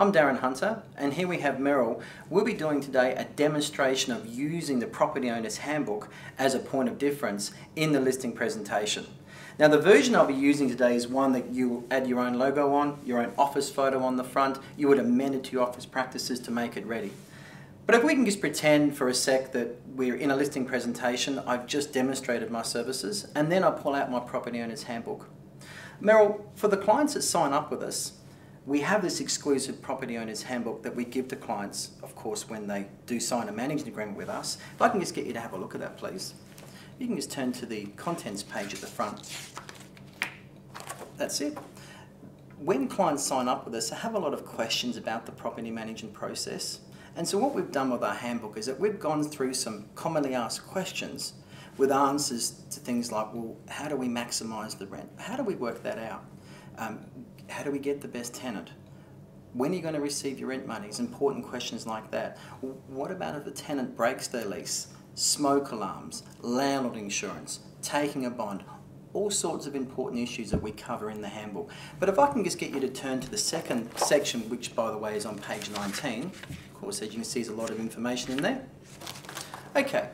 I'm Darren Hunter, and here we have Meryl. We'll be doing today a demonstration of using the Property Owner's Handbook as a point of difference in the listing presentation. Now, the version I'll be using today is one that you add your own logo on, your own office photo on the front. You would amend it to your office practices to make it ready. But if we can just pretend for a sec that we're in a listing presentation, I've just demonstrated my services, and then I pull out my Property Owner's Handbook. Meryl, for the clients that sign up with us, we have this exclusive Property Owner's Handbook that we give to clients, of course, when they do sign a management agreement with us. If I can just get you to have a look at that, please. You can just turn to the contents page at the front. That's it. When clients sign up with us, they have a lot of questions about the property management process. And so what we've done with our handbook is that we've gone through some commonly asked questions with answers to things like, well, how do we maximise the rent? How do we work that out? How do we get the best tenant? When are you going to receive your rent monies? Important questions like that. What about if the tenant breaks their lease? Smoke alarms, landlord insurance, taking a bond, all sorts of important issues that we cover in the handbook. But if I can just get you to turn to the second section, which by the way is on page 19. Of course, as you can see, there's a lot of information in there. Okay,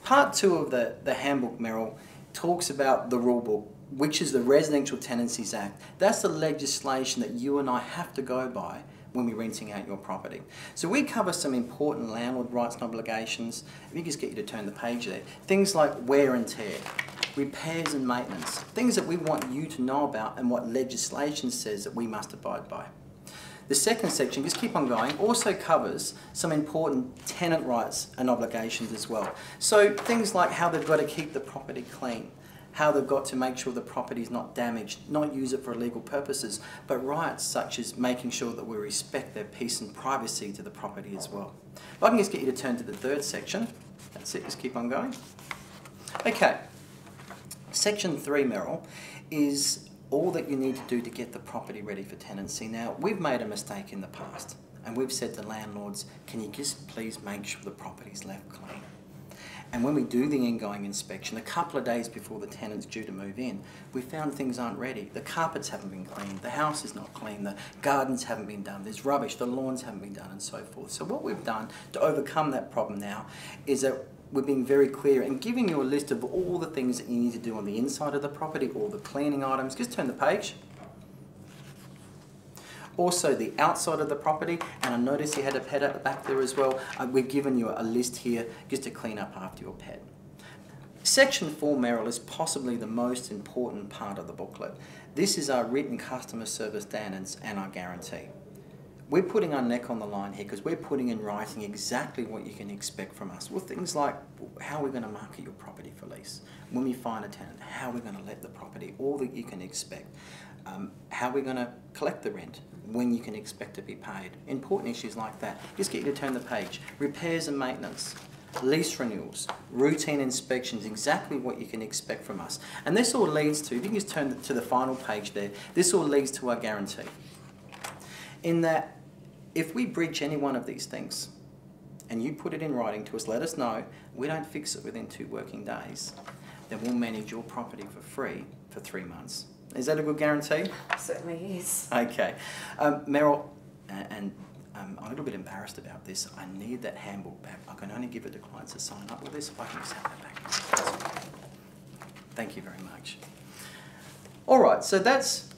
part 2 of the handbook, Meryl, talks about the rule book, which is the Residential Tenancies Act. That's the legislation that you and I have to go by when we're renting out your property. So we cover some important landlord rights and obligations. If you just get you to turn the page there. Things like wear and tear, repairs and maintenance, things that we want you to know about and what legislation says that we must abide by. The second section, just keep on going, also covers some important tenant rights and obligations as well. So things like how they've got to keep the property clean, how they've got to make sure the property is not damaged, not use it for illegal purposes, but rights such as making sure that we respect their peace and privacy to the property as well. If I can just get you to turn to the third section. That's it, just keep on going. Okay, section 3, Meryl, is all that you need to do to get the property ready for tenancy. Now, we've made a mistake in the past, and we've said to landlords, can you just please make sure the property's left clean? And when we do the ingoing inspection, a couple of days before the tenant's due to move in, we found things aren't ready. The carpets haven't been cleaned, the house is not clean, the gardens haven't been done, there's rubbish, the lawns haven't been done, and so forth. So what we've done to overcome that problem now is that we're being very clear and giving you a list of all the things that you need to do on the inside of the property, all the cleaning items. Just turn the page. Also the outside of the property, and I noticed you had a pet at the back there as well. We've given you a list here just to clean up after your pet. Section 4, Meryl, is possibly the most important part of the booklet. This is our written customer service standards and our guarantee. We're putting our neck on the line here because we're putting in writing exactly what you can expect from us. Well, things like how we're going to market your property for lease, when we find a tenant, how we're going to let the property, all that you can expect, how we're going to collect the rent, when you can expect to be paid. Important issues like that. Just get you to turn the page. Repairs and maintenance, lease renewals, routine inspections, exactly what you can expect from us. And this all leads to, if you can just turn to the final page there, this all leads to our guarantee. In that, if we breach any one of these things, and you put it in writing to us, let us know, we don't fix it within 2 working days, then we'll manage your property for free for 3 months. Is that a good guarantee? Certainly is. Okay. Meryl, and I'm a little bit embarrassed about this. I need that handbook back. I can only give it to clients that sign up with this. If I can just have that back. Thank you very much. All right, so that's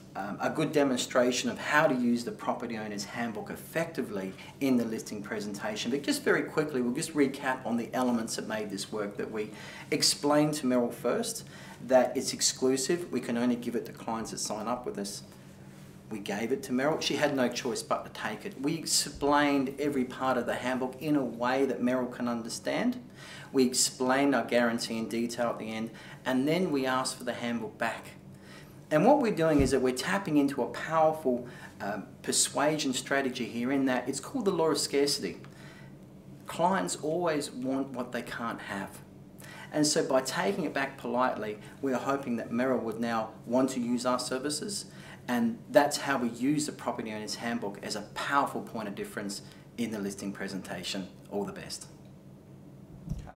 a good demonstration of how to use the Property Owner's Handbook effectively in the listing presentation. But just very quickly, we'll just recap on the elements that made this work. That we explained to Meryl first that it's exclusive. We can only give it to clients that sign up with us. We gave it to Meryl. She had no choice but to take it. We explained every part of the handbook in a way that Meryl can understand. We explained our guarantee in detail at the end, and then we asked for the handbook back. And what we're doing is that we're tapping into a powerful persuasion strategy here in that it's called the law of scarcity. Clients always want what they can't have. And so by taking it back politely, we're hoping that Meryl would now want to use our services, and that's how we use the Property Owner's Handbook as a powerful point of difference in the listing presentation. All the best.